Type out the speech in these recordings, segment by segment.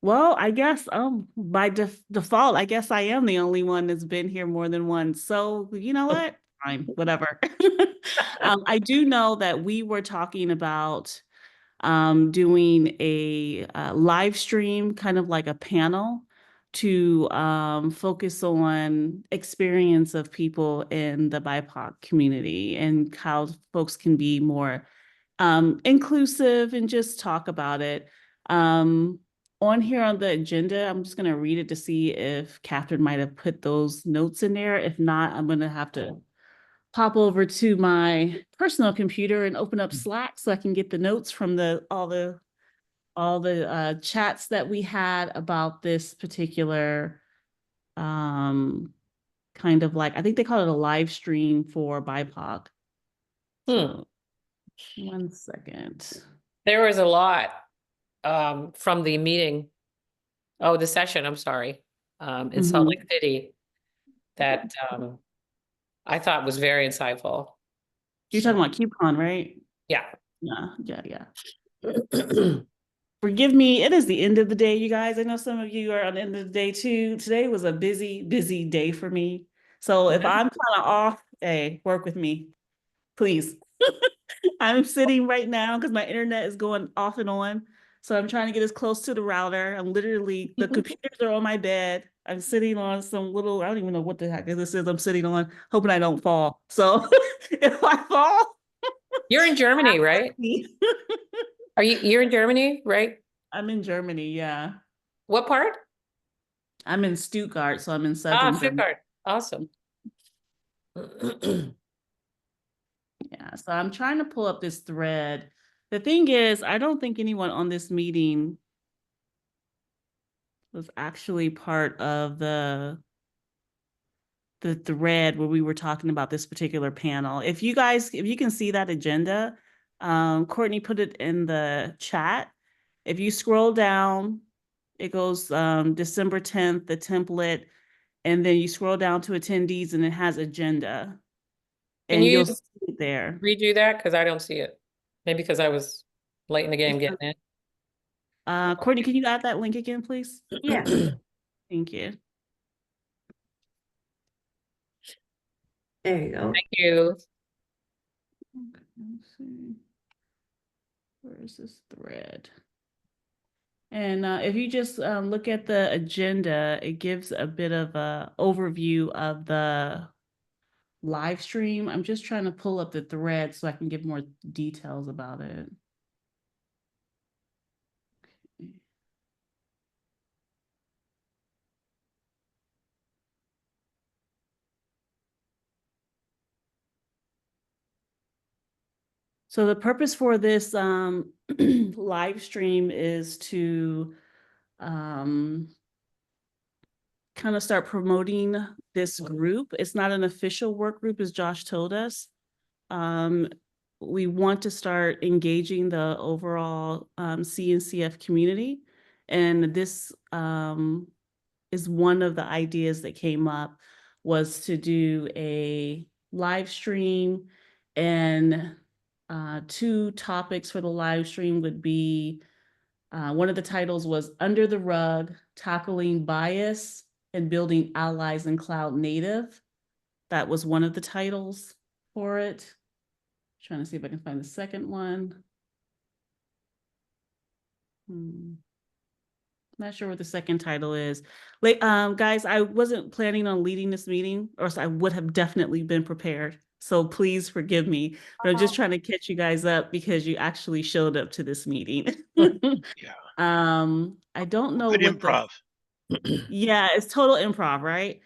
Well, I guess by default, I guess I am the only one that's been here more than once. So you know what? Fine, whatever. I do know that we were talking about doing a live stream, kind of like a panel, to focus on experience of people in the BIPOC community and how folks can be more inclusive and just talk about it. Um, on here on the agenda, I'm just going to read it to see if Catherine might have put those notes in there. If not, I'm going to have to pop over to my personal computer and open up Slack so I can get the notes from all the chats that we had about this particular um kind of like, I think they call it a live stream for BIPOC. Hmm. So 1 second. There was a lot from the meeting. Oh, the session, I'm sorry. In Salt Mhm. Lake City that I thought was very insightful. You're talking So about KubeCon, right? yeah. Yeah. Forgive me, it is the end of the day, you guys. I know some of you are on the end of the day too. Today was a busy, busy day for me. So if I'm kind of off, hey, work with me, please. I'm sitting right now because my internet is going off and on. So I'm trying to get as close to the router. I'm literally, the computers are on my bed. I'm sitting on some little, I don't even know what the heck this is. I'm sitting on, hoping I don't fall. So if I fall, You're in Germany, right? You're in Germany, right? I'm in Germany, yeah. What part? I'm in Stuttgart, so I'm in Ah, southern Germany. Stuttgart. Awesome. Yeah, so I'm trying to pull up this thread. The thing is, I don't think anyone on this meeting was actually part of the thread where we were talking about this particular panel. If you can see that agenda, Courtney put it in the chat. If you scroll down, it goes December 10th, the template, and then you scroll down to attendees and it has agenda. Can And you you'll see it there. redo that? Because I don't see it. Maybe because I was late in the game It's, getting Courtney, can you add that link again, please? Yeah. it. Thank you. There you go. Thank you. Okay, let's see. Where is this thread? And if you just look at the agenda, it gives a bit of a overview of the live stream. I'm just trying to pull up the thread so I can give more details about it. So the purpose for this live stream is to um, kind of start promoting this group. It's not an official work group, as Josh told us. Um, we want to start engaging the overall CNCF community. And this is one of the ideas that came up, was to do a live stream, and two topics for the live stream would be, one of the titles was Under the Rug, Tackling Bias and Building Allies in Cloud Native. That was one of the titles for it. Trying to see if I can find the second one. Not sure what the second title is. Like, guys, I wasn't planning on leading this meeting, or so I would have definitely been prepared. So please forgive me, but I'm just trying to catch you guys up because you actually showed up to this meeting. Yeah. I don't know Good what improv. yeah, it's total improv, right?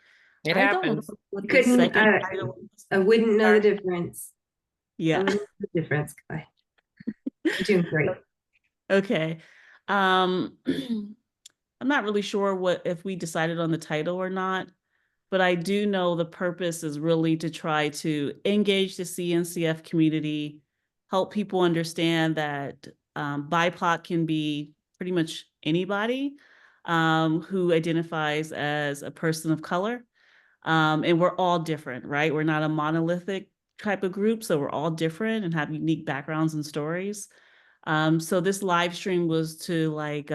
It I don't happens. know what the Couldn't, second title is. I wouldn't know the Sorry. difference. I Yeah. wouldn't know the difference. Bye. You're doing great. Okay. Um, I'm not really sure if we decided on the title or not, but I do know the purpose is really to try to engage the CNCF community, help people understand that BIPOC can be pretty much anybody who identifies as a person of color. And we're all different, right? We're not a monolithic type of group, so we're all different and have unique backgrounds and stories. So this live stream was to like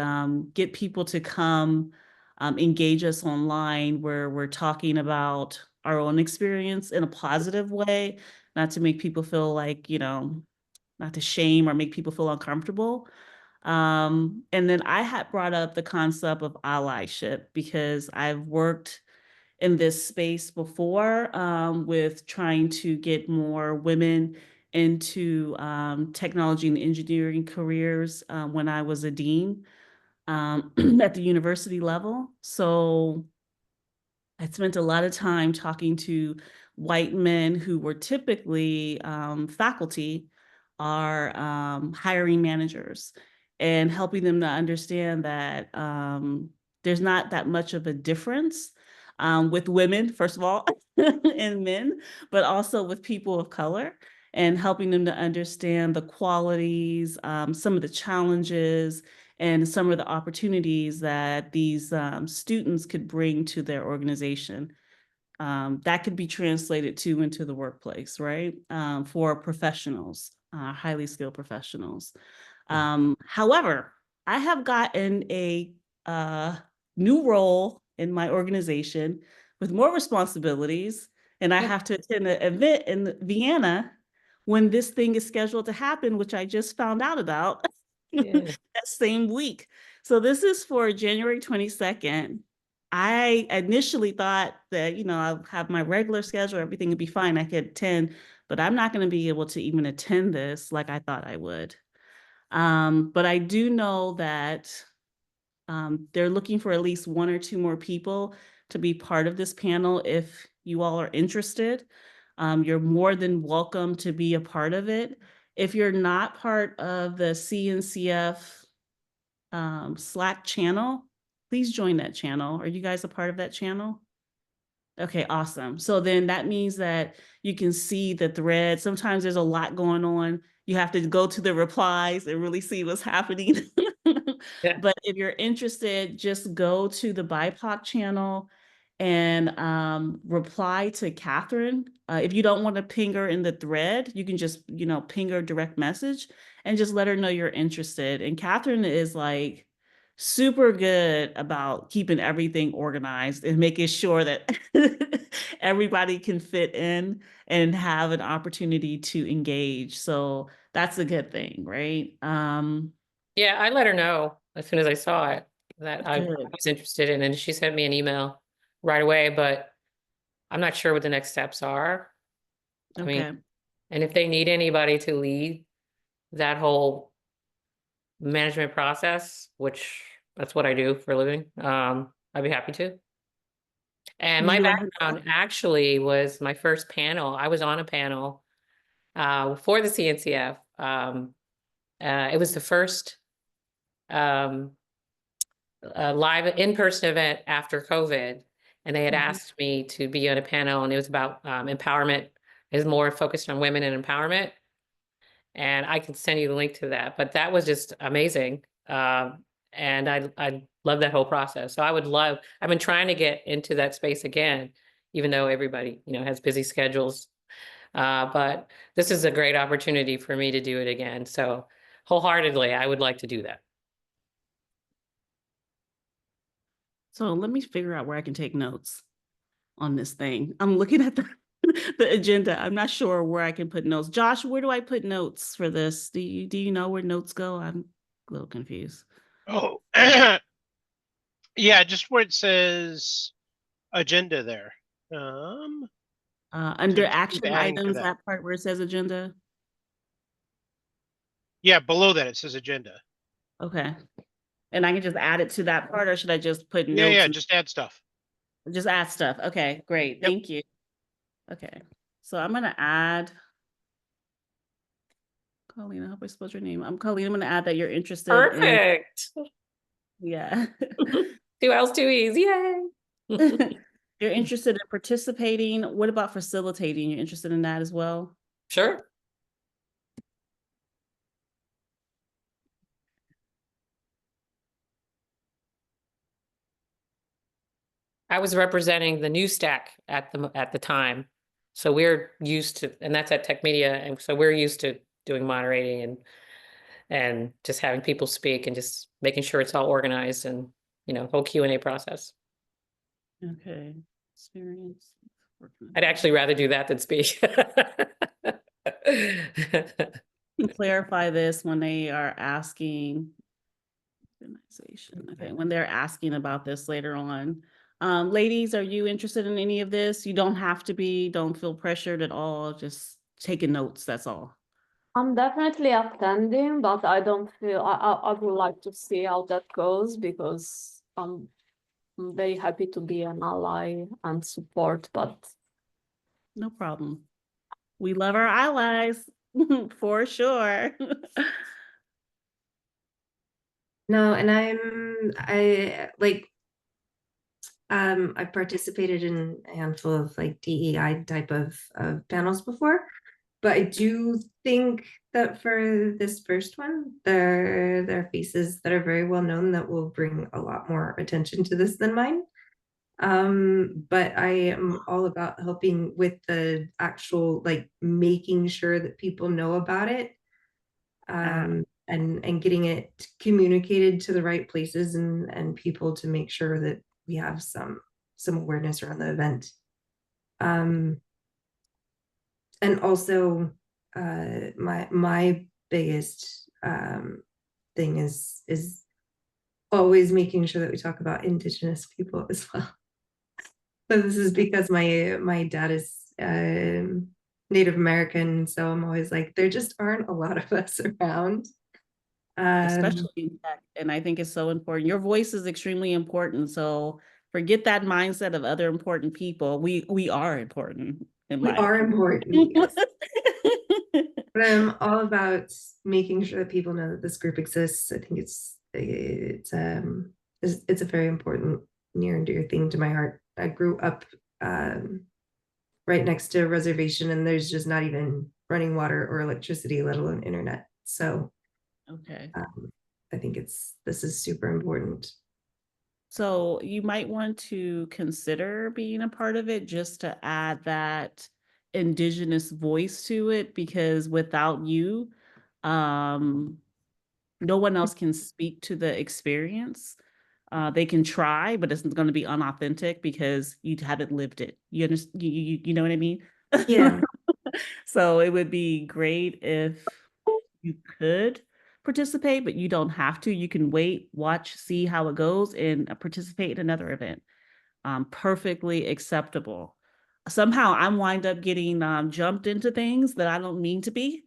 get people to come engage us online where we're talking about our own experience in a positive way, not to make people feel like, not to shame or make people feel uncomfortable. And then I had brought up the concept of allyship because I've worked in this space before with trying to get more women into technology and engineering careers when I was a dean at the university level. So I spent a lot of time talking to white men who were typically faculty are hiring managers and helping them to understand that there's not that much of a difference with women, first of all, and men, but also with people of color and helping them to understand the qualities, some of the challenges, and some of the opportunities that these students could bring to their organization. That could be translated to into the workplace, right? For professionals, highly skilled professionals. However, I have gotten a new role in my organization with more responsibilities, and I have to attend an event in Vienna when this thing is scheduled to happen, which I just found out about Yeah. that same week. So this is for January 22nd. I initially thought that, I'll have my regular schedule, everything would be fine. I could attend, but I'm not going to be able to even attend this like I thought I would. But I do know that they're looking for at least one or two more people to be part of this panel. If you all are interested, you're more than welcome to be a part of it. If you're not part of the CNCF Slack channel, please join that channel. Are you guys a part of that channel? Okay, awesome. So then that means that you can see the thread. Sometimes there's a lot going on. You have to go to the replies and really see what's happening. Yeah. But if you're interested, just go to the BIPOC channel and reply to Catherine. If you don't want to ping her in the thread, you can just, ping her direct message and just let her know you're interested. And Catherine is like super good about keeping everything organized and making sure that everybody can fit in and have an opportunity to engage. So that's a good thing, right? Yeah, I let her know as soon as I saw it that I Good. was interested in, and she sent me an email right away, but I'm not sure what the next steps are. I mean, Okay. and if they need anybody to lead that whole management process, which that's what I do for a living, I'd be happy to. And Will my you let her know? background actually was my first panel. I was on a panel for the CNCF. It was the first um, live in-person event after COVID, and they had Mhm. asked me to be on a panel, and it was about empowerment. It was more focused on women and empowerment, and I can send you the link to that. But that was just amazing, and I love that whole process. So I would love. I've been trying to get into that space again, even though everybody has busy schedules. But this is a great opportunity for me to do it again. So wholeheartedly, I would like to do that. So let me figure out where I can take notes on this thing. I'm looking at the the agenda. I'm not sure where I can put notes. Josh, where do I put notes for this? Do you know where notes go? I'm a little confused. Oh, yeah, just where it says agenda there. Under just keep action adding to items, that. that part where it says agenda. Yeah, below that it says agenda. Okay. And I can just add it to that part, or should I just put Yeah, notes yeah, and just add stuff. just add stuff? Okay, great. Yep. Thank you. Okay. So I'm gonna add Colleen, I hope I spelled your name. I'm Colleen. I'm gonna add that you're interested in, Perfect. yeah. 2L's 2E's, yay. You're interested in participating. What about facilitating? You're interested in that as well? Sure. I was representing the new stack at the time. So we're used to, and that's at Tech Media, and so we're used to doing moderating and just having people speak and just making sure it's all organized and, whole Q&A process. Okay. Experience. I'd actually rather do that than speak. Can clarify this when they are asking. Organization. Okay, when they're asking about this later on. Ladies, are you interested in any of this? You don't have to be, don't feel pressured at all, just taking notes, that's all. I'm definitely attending, but I don't feel I would like to see how that goes because I'm very happy to be an ally and support, but No problem. We love our allies, for sure. No, and I participated in a handful of like DEI type of panels before, but I do think that for this first one, there are faces that are very well known that will bring a lot more attention to this than mine. But I am all about helping with the actual like making sure that people know about it. And getting it communicated to the right places and people to make sure that we have some awareness around the event. And also my biggest thing is always making sure that we talk about Indigenous people as well. But this is because my dad is Native American, so I'm always like, there just aren't a lot of us around. Especially in tech, and I think it's so important. Your voice is extremely important, so forget that mindset of other important people. We are important, in We my are opinion. important, yes. But I'm all about making sure that people know that this group exists. I think it's a very important, near and dear thing to my heart. I grew up right next to a reservation, and there's just not even running water or electricity, let alone internet. So Okay. I think this is super important. So you might want to consider being a part of it just to add that Indigenous voice to it, because without you, no one else can speak to the experience. They can try, but it's going to be unauthentic because you haven't lived it. You understand? You know what I mean? Yeah. So it would be great if you could participate, but you don't have to. You can wait, watch, see how it goes, and participate in another event. Perfectly acceptable. Somehow I'm wind up getting jumped into things that I don't mean to be.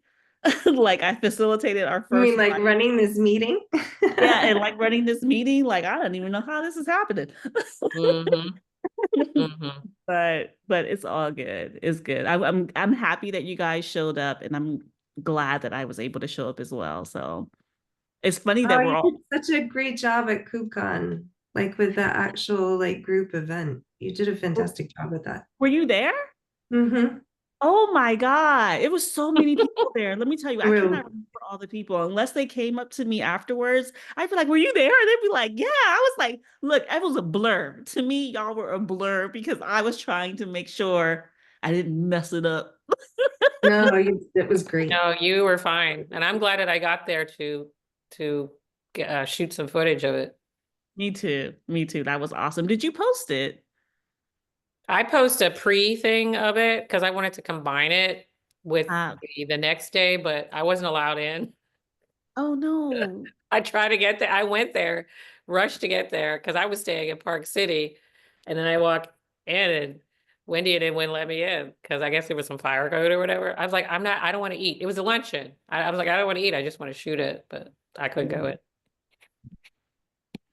Like I facilitated our You mean first like running this meeting? yeah, and like running this meeting, like I don't even know how this is happening. Mhm. Mhm. But it's all good. It's good. I'm happy that you guys showed up, and I'm glad that I was able to show up as well. So it's funny Oh, that we're you all did such a great job at KubeCon, like with the actual like group event. You did a fantastic job with that. were you there? Mm-hmm. Oh my God. It was so many people there. Let me tell you, I Well, cannot remember all the people unless they came up to me afterwards. I'd be like, were you there? And they'd be like, yeah. I was like, look, it was a blur. To me, y'all were a blur because I was trying to make sure I didn't mess it up. no, it was great. No, you were fine. And I'm glad that I got there to shoot some footage of it. Me too. Me too. That was awesome. Did you post it? I post a pre thing of it because I wanted to combine it with Uh, the next day, but I wasn't allowed in. oh no. I tried to get there. I went there, rushed to get there because I was staying in Park City. And then I walked in and Wendy didn't let me in because I guess there was some fire code or whatever. I was like, I don't want to eat. It was a luncheon. I was like, I don't want to eat. I just want to shoot it, but I couldn't go in.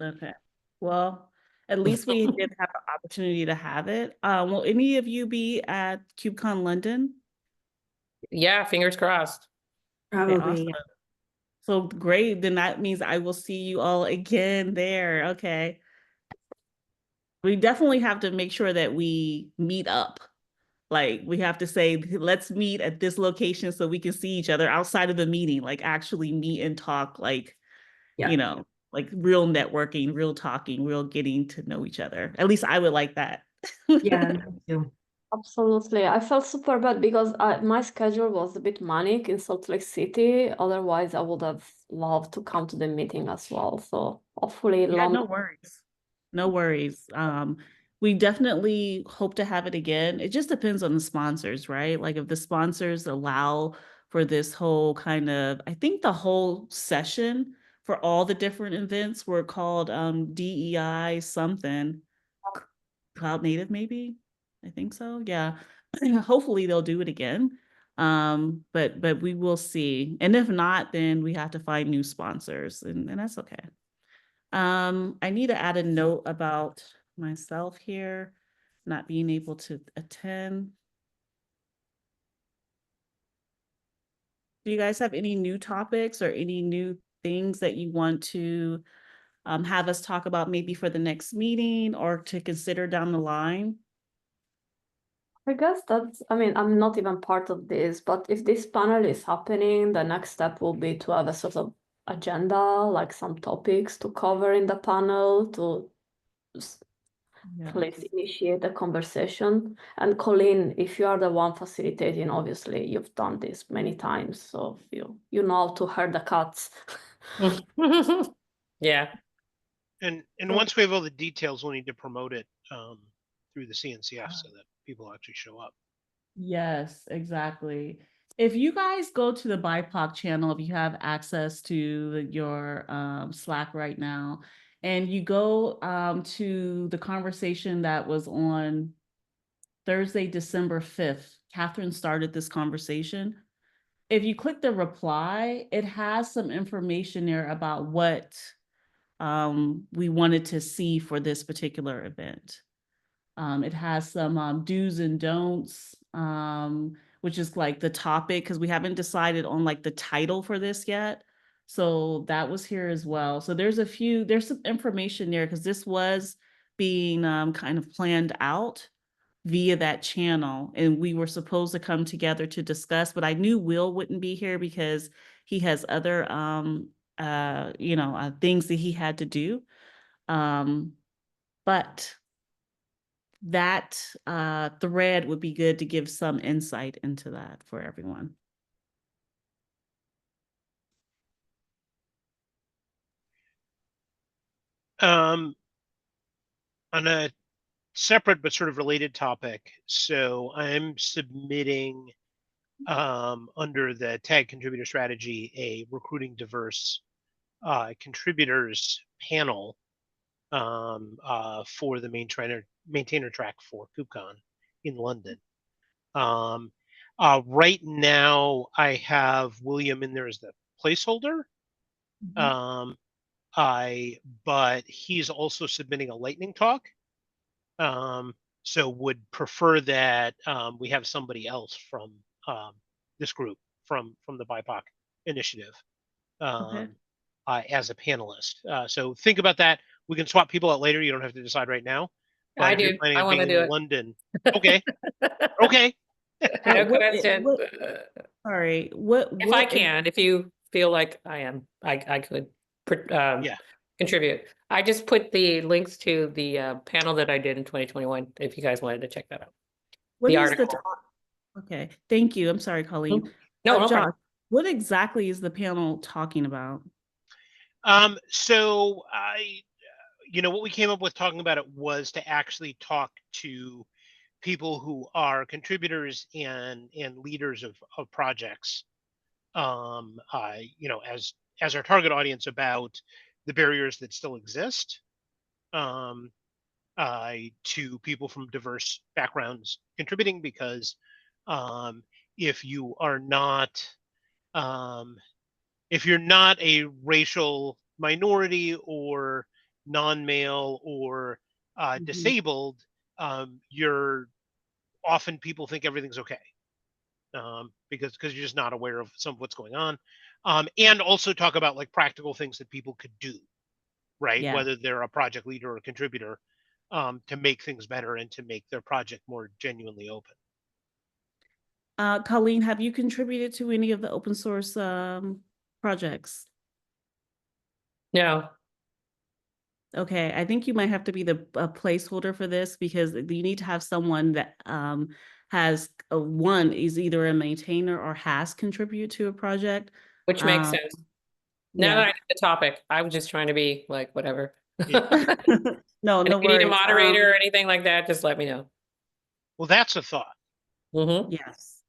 Okay. Well, at least we did have the opportunity to have it. Will any of you be at KubeCon London? Yeah, fingers crossed. Okay, Probably. awesome. So great. Then that means I will see you all again there. Okay. We definitely have to make sure that we meet up. Like we have to say, let's meet at this location so we can see each other outside of the meeting, like actually meet and talk, like, Yeah. you know, like real networking, real talking, real getting to know each other. At least I would like that. Yeah, me too. Absolutely. I felt super bad because my schedule was a bit manic in Salt Lake City. Otherwise, I would have loved to come to the meeting as well. So hopefully, Yeah, no worries. No worries. We definitely hope to have it again. It just depends on the sponsors, right? Like if the sponsors allow for this whole kind of, I think the whole session for all the different events were called DEI something, Cloud Native maybe. I think so. Yeah. Hopefully they'll do it again. But we will see. And if not, then we have to find new sponsors and that's okay. I need to add a note about myself here, not being able to attend. Do you guys have any new topics or any new things that you want to have us talk about maybe for the next meeting or to consider down the line? I guess that's, I mean, I'm not even part of this, but if this panel is happening, the next step will be to have a sort of agenda, like some topics to cover in the panel to Yeah. please initiate the conversation. And Colleen, if you are the one facilitating, obviously you've done this many times, so you know how to herd the cats. Yeah, And So- once we have all the details, we'll need to promote it through the CNCF so that people actually show up. Yes, exactly. If you guys go to the BIPOC channel, if you have access to your Slack right now, and you go to the conversation that was on Thursday, December 5th, Catherine started this conversation. If you click the reply, it has some information there about what we wanted to see for this particular event. It has some do's and don'ts, which is like the topic, because we haven't decided on like the title for this yet. So that was here as well. So there's some information there because this was being kind of planned out via that channel. And we were supposed to come together to discuss, but I knew Will wouldn't be here because he has other things that he had to do. But that thread would be good to give some insight into that for everyone. On a separate but sort of related topic, so I'm submitting under the tag contributor strategy a recruiting diverse contributors panel for the maintainer track for KubeCon in London. Right now, I have William in there as the placeholder. But he's also submitting a lightning talk. So would prefer that we have somebody else from this group from the BIPOC initiative as a panelist. So think about that. We can swap people out later. You don't have to decide right now. But I if you're do. planning I on want to being do in it. London, okay, okay. No What- question. Sorry, If I can, if you feel like I could Yeah. contribute. I just put the links to the panel that I did in 2021, if you guys wanted to check that out. what the is article. okay, thank you. I'm sorry, Colleen. No, no Josh, problem. what exactly is the panel talking about? So what we came up with talking about it was to actually talk to people who are contributors and leaders of projects, as our target audience about the barriers that still exist to people from diverse backgrounds contributing, because if you are not if you're not a racial minority or non-male or disabled, you're often people think everything's okay because you're just not aware of some of what's going on, and also talk about like practical things that people could do, right? Yeah. Whether they're a project leader or a contributor, to make things better and to make their project more genuinely open. Colleen, have you contributed to any of the open source projects? No. Okay, I think you might have to be the a placeholder for this because you need to have someone that has one is either a maintainer or has contributed to a project. Which makes Um, sense. Now that yeah. I know the topic, I was just trying to be like, whatever. Yeah. No, And no if you need a worries. moderator or anything like that, just let me know. Well, that's a thought. Yes.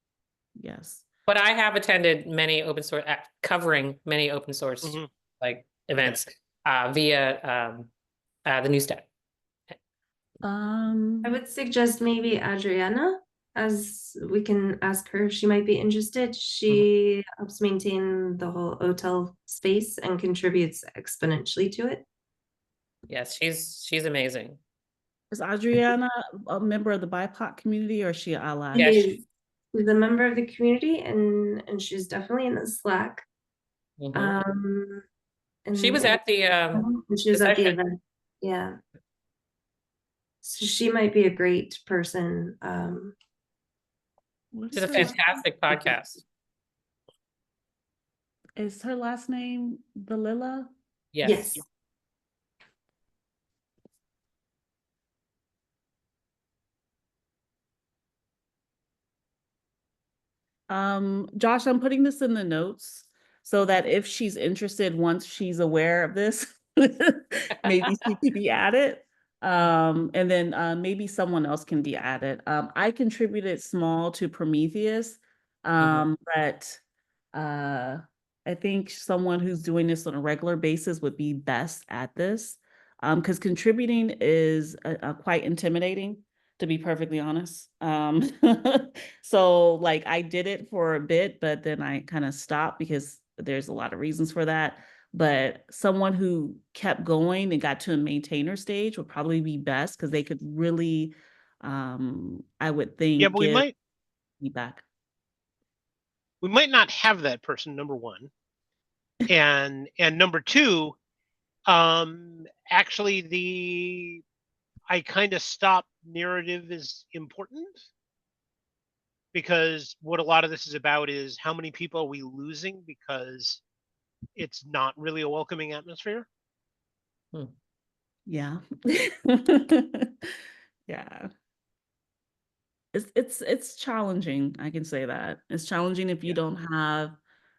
Yes. But I have attended many open source, covering many open source Mhm. like events via the news stack. I would suggest maybe Adriana, as we can ask her if she might be interested. She helps maintain the whole hotel space and contributes exponentially to it. Yes, she's amazing. Is Adriana a member of the BIPOC community or is she an ally? Yeah, She's a member of the community and she's definitely in the Slack. Mhm. She was And at the she was at the session. event. Yeah. So she might be a great person. What She's is a her last fantastic name? podcast. Is her last name Valilla? Yes. Yes. Josh, I'm putting this in the notes so that if she's interested, once she's aware of this, maybe she could be added. And then maybe someone else can be added. I contributed small to Prometheus, but I think someone who's doing this on a regular basis would be best at this. Because contributing is quite intimidating, to be perfectly honest. So like I did it for a bit, but then I kind of stopped because there's a lot of reasons for that. But someone who kept going and got to a maintainer stage would probably be best because they could really, I would Yeah, think, but give feedback. we might not have that person, number one. And number two, actually I kind of stop narrative is important because what a lot of this is about is how many people are we losing because it's not really a welcoming atmosphere. Yeah. Yeah. It's challenging, I can say that. It's challenging if you Yeah. don't have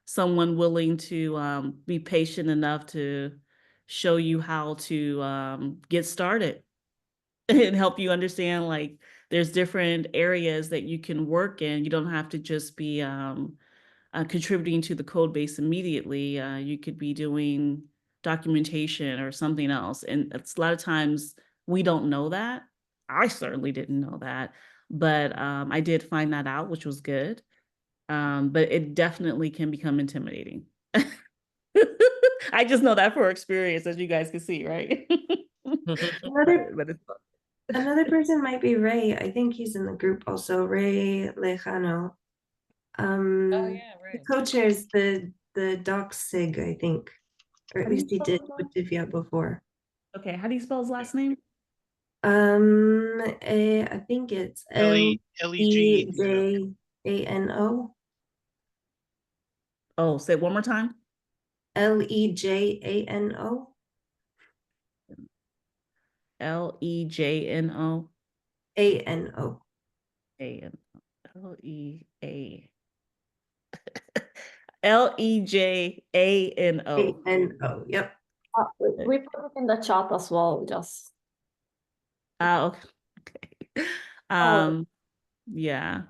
someone willing to be patient enough to show you how to get started and help you understand like there's different areas that you can work in. You don't have to just be contributing to the code base immediately. You could be doing documentation or something else. And it's a lot of times we don't know that. I certainly didn't know that, but I did find that out, which was good. But it definitely can become intimidating. I just know that for experience, as you guys can see, right? But it's fun. Another person might be Ray. I think he's in the group also. Ray Lejano. Oh He yeah, right. co-chairs the Doc Sig, I think, or at least he did with Divya before. Okay, how do you spell his last name? I think it's Lejano. Oh, say it one more time. Lejano. Lejano. Ano. A-N L-E-A Lejano. Ano. Yep. We put it in the chat as well, just. Okay. Yeah.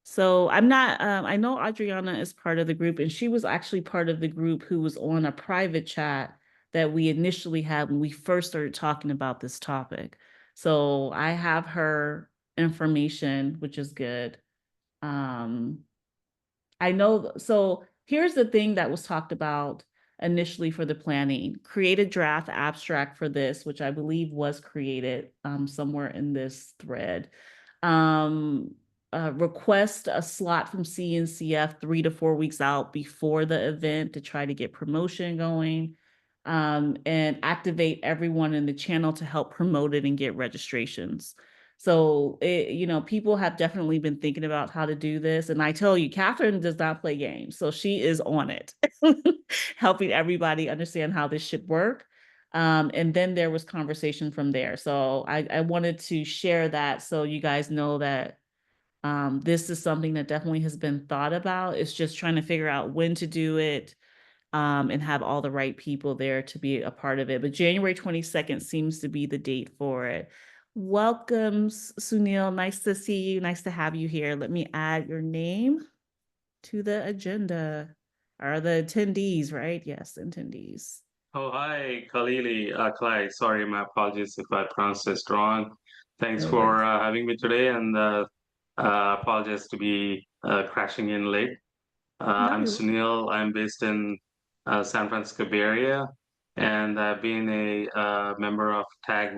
So I'm not, I know Adriana is part of the group, and she was actually part of the group who was on a private chat that we initially had when we first started talking about this topic. So I have her information, which is good. I know, so here's the thing that was talked about initially for the planning. Create a draft abstract for this, which I believe was created somewhere in this thread. Request a slot from CNCF 3 to 4 weeks out before the event to try to get promotion going. And activate everyone in the channel to help promote it and get registrations. So, people have definitely been thinking about how to do this. And I tell you, Catherine does not play games. So she is on it, helping everybody understand how this should work. And then there was conversation from there. So I wanted to share that so you guys know that this is something that definitely has been thought about. It's just trying to figure out when to do it, and have all the right people there to be a part of it. But January 22nd seems to be the date for it. Welcome, Sunil. Nice to see you. Nice to have you here. Let me add your name to the agenda. Or the attendees, right? Yes, attendees. Oh, hi, Kalai. Sorry, my apologies if I pronounced this wrong. Thanks No for worries. having me today, and apologize to be crashing in late. No, I'm you're welcome. Sunil. I'm based in San Francisco Bay Area, and I've been a member of Tag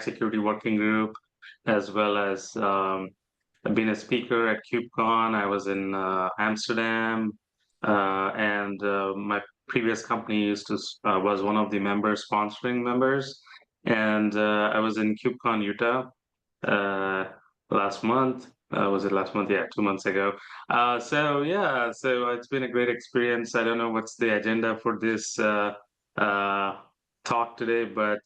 Security Working Group, as well as I've been a speaker at KubeCon. I was in Amsterdam, and my previous company was one of the sponsoring members, and I was in KubeCon Utah uh, last month. Was it last month? Yeah, 2 months ago. So it's been a great experience. I don't know what's the agenda for this uh, talk today, but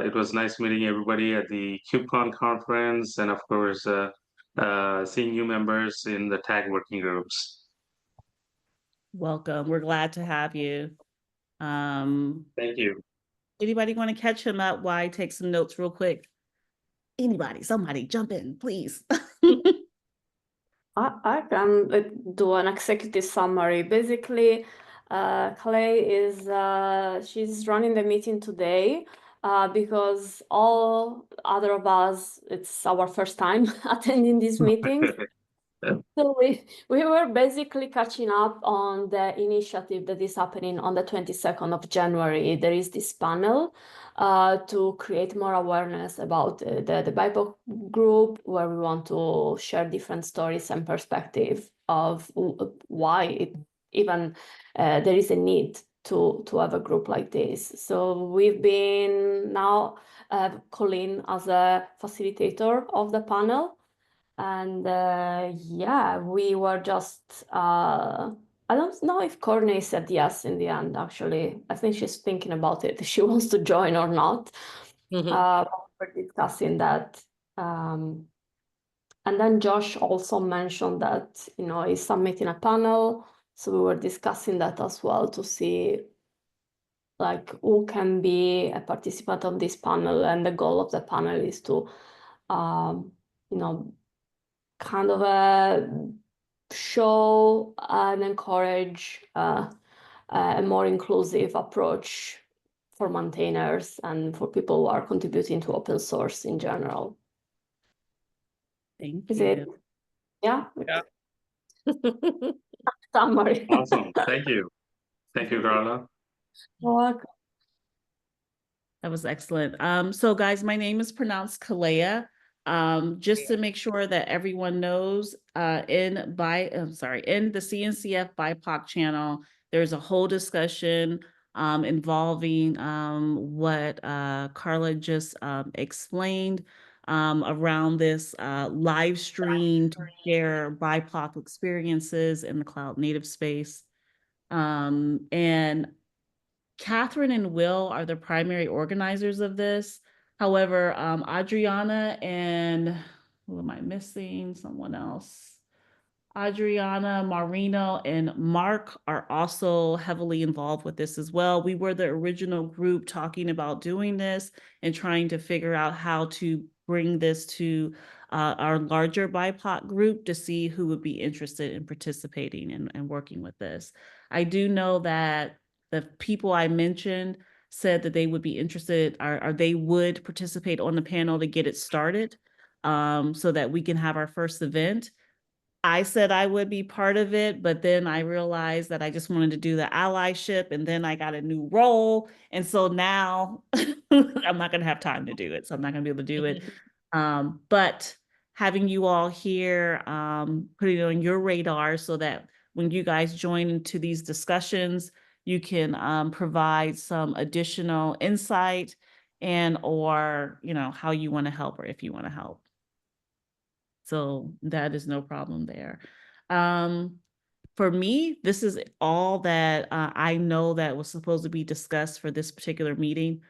it was nice meeting everybody at the KubeCon conference, and of course, seeing new members in the tag working groups. Welcome. We're glad to have you. Um, Thank you. Anybody want to catch him up while I take some notes real quick? Anybody, somebody jump in, please. I can do an executive summary. Basically, Clay is she's running the meeting today because all other of us, it's our first time attending these meetings. So we were basically catching up on the initiative that is happening on the 22nd of January. There is this panel to create more awareness about the BIPOC group, where we want to share different stories and perspective of why even there is a need to have a group like this. So we've been now Colleen as a facilitator of the panel. And yeah, we were just, I don't know if Courtney said yes in the end, actually. I think she's thinking about it, if she wants to join or not. We're discussing that. And then Josh also mentioned that, he's submitting a panel. So we were discussing that as well to see like who can be a participant of this panel. And the goal of the panel is to, kind of show and encourage a more inclusive approach for maintainers and for people who are contributing to open source in general. Thank Is you. it? Yeah. Yeah. Summary. Awesome. Thank you. Thank you, Carla. You're welcome. That was excellent. So guys, my name is pronounced Kalea. Just to make sure that everyone knows, in the CNCF BIPOC channel, there's a whole discussion involving what Carla just explained around this live stream to share BIPOC experiences in the cloud native space. And Catherine and Will are the primary organizers of this. However, Adriana and who am I missing? Someone else. Adriana, Marino, and Mark are also heavily involved with this as well. We were the original group talking about doing this and trying to figure out how to bring this to our larger BIPOC group to see who would be interested in participating and working with this. I do know that the people I mentioned said that they would be interested or they would participate on the panel to get it started so that we can have our first event. I said I would be part of it, but then I realized that I just wanted to do the allyship and then I got a new role. And so now I'm not going to have time to do it. So I'm not going to be able to do it. But having you all here, putting it on your radar so that when you guys join into these discussions, you can provide some additional insight and or, how you want to help or if you want to help. So that is no problem there. for me, this is all that I know that was supposed to be discussed for this particular meeting.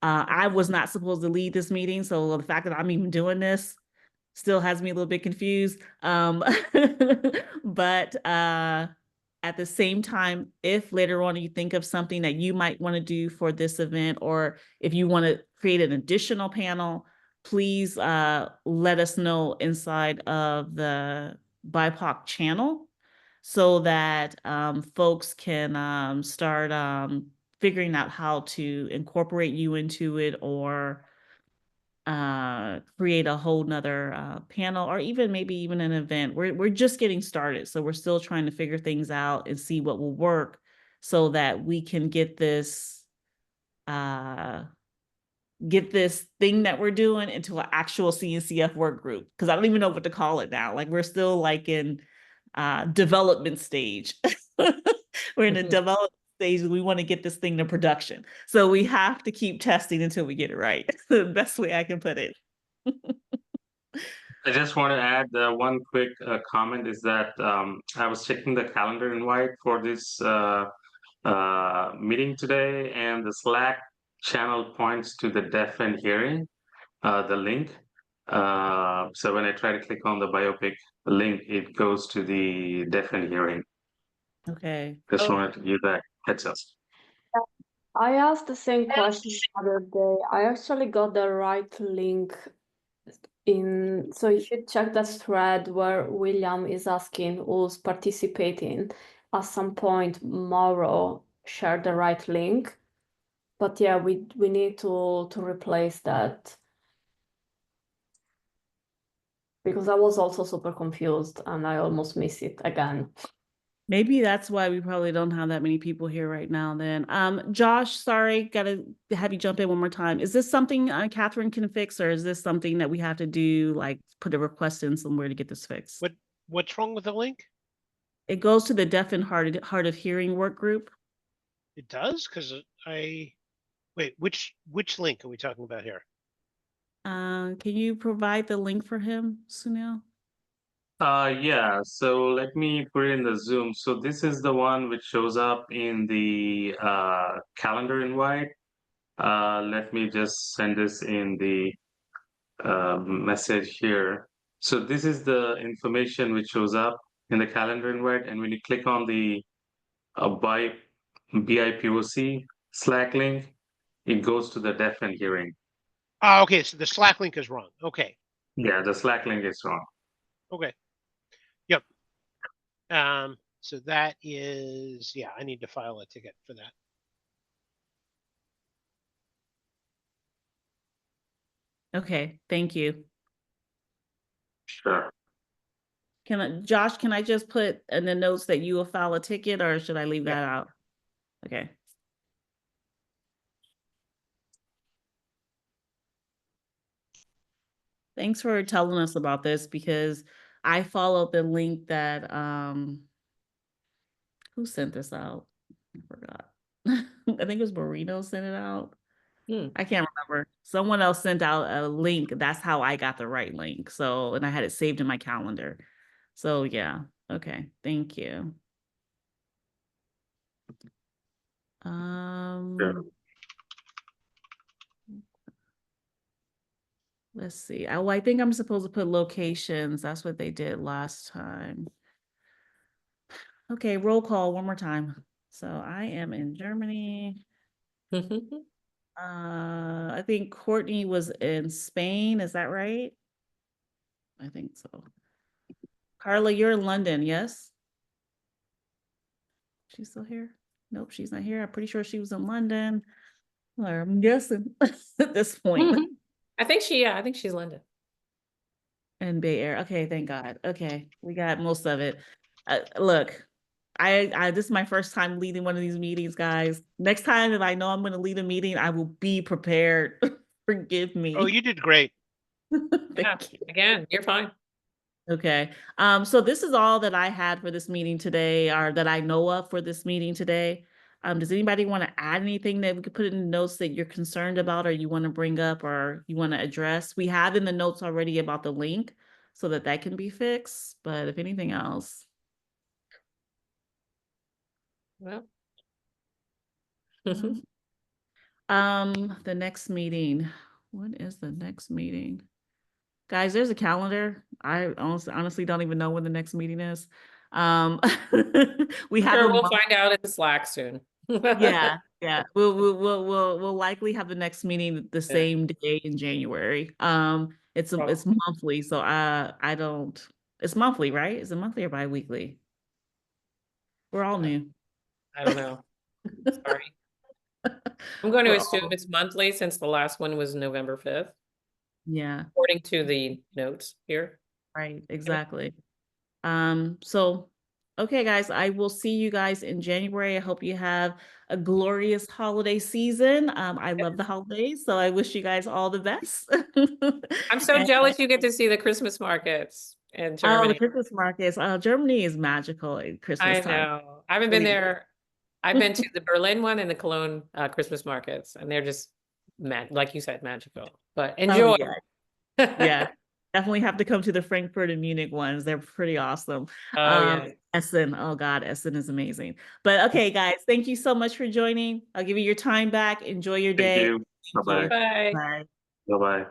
I was not supposed to lead this meeting, so the fact that I'm even doing this still has me a little bit confused. But at the same time, if later on you think of something that you might want to do for this event, or if you want to create an additional panel, please let us know inside of the BIPOC channel so that folks can start figuring out how to incorporate you into it, or create a whole nother panel, or even maybe even an event. We're just getting started, so we're still trying to figure things out and see what will work so that we can get this thing that we're doing into an actual CNCF work group, because I don't even know what to call it now. Like, we're still like in development stage. We're in a development stage. We want to get this thing to production, so we have to keep testing until we get it right. The best way I can put it. I just want to add one quick comment is that I was checking the calendar invite for this meeting today, and the Slack channel points to the deaf and hearing, the link. So when I try to click on the biopic link, it goes to the deaf and hearing. Okay. Just wanted to give that heads up. I asked the same question the other day. I actually got the right link in, so you should check that thread where William is asking who's participating. At some point, Mauro share the right link. But yeah, we need to replace that, because I was also super confused and I almost miss it again. Maybe that's why we probably don't have that many people here right now then. Josh, sorry, gotta have you jump in one more time. Is this something Catherine can fix, or is this something that we have to do, like put a request in somewhere to get this fixed? What's wrong with the link? It goes to the deaf and hard of hearing work group. It does? Because wait, which link are we talking about here? Can you provide the link for him, Sunil? Yeah, so let me put it in the Zoom. So this is the one which shows up in the calendar invite. Let me just send this in the message here. So this is the information which shows up in the calendar invite, and when you click on the BIPOC Slack link, it goes to the deaf and hearing. Oh, okay. So the Slack link is wrong. Okay. Yeah, the Slack link is wrong. Okay. Yep. So that is, yeah, I need to file a ticket for that. Okay, thank you. Sure. Josh, can I just put in the notes that you will file a ticket, or should I leave that out? Okay. Thanks for telling us about this, because I followed the link that who sent this out? I forgot. I think it was Marino sent it out. I can't remember. Someone else sent out a link. That's how I got the right link. So, and I had it saved in my calendar. So yeah. Okay. Thank you. Sure. Let's see. Oh, I think I'm supposed to put locations. That's what they did last time. Okay, roll call one more time. So I am in Germany. I think Courtney was in Spain. Is that right? I think so. Carla, you're in London, yes? She's still here? Nope, she's not here. I'm pretty sure she was in London. Or I'm guessing at this point. I think she's London. And Bay Area. Okay, thank God. Okay, we got most of it. Look, I this is my first time leading one of these meetings, guys. Next time, if I know I'm going to lead a meeting, I will be prepared. Forgive me. Oh, you did great. Thank you. Again, you're fine. Okay. So this is all that I had for this meeting today, or that I know of for this meeting today. Does anybody want to add anything that we could put in the notes that you're concerned about, or you want to bring up, or you want to address? We have in the notes already about the link so that can be fixed, but if anything else. Well. The next meeting. What is the next meeting? Guys, there's a calendar. I honestly don't even know when the next meeting is. We have Sure, a we'll month. find out in Slack soon. Yeah, yeah. We'll likely have the next meeting the Yeah. same day in January. It's monthly, so I don't. It's monthly, right? Is it monthly or bi-weekly? We're all new. I don't know. Sorry. I'm going to We're assume all- it's monthly since the last one was November 5th, Yeah, according to the notes here. right, exactly. So okay, guys, I will see you guys in January. I hope you have a glorious holiday season. I love the holidays, so I wish you guys all the best. I'm so And- jealous you get to see the Christmas markets in Oh, the Germany. Christmas markets. Germany is magical at Christmas I time. know. I haven't been Really there. I've been to the Berlin one and the Cologne Christmas markets, and they're just like you said, magical. But Oh, enjoy. yeah. Definitely have to come to the Frankfurt and Munich ones. They're pretty awesome. Oh yeah. Essen. Oh God, Essen is amazing. But okay, guys, thank you so much for joining. I'll give you your time back. Enjoy your Thank day. you. Thank you. Bye-bye. Bye. Bye. Bye-bye.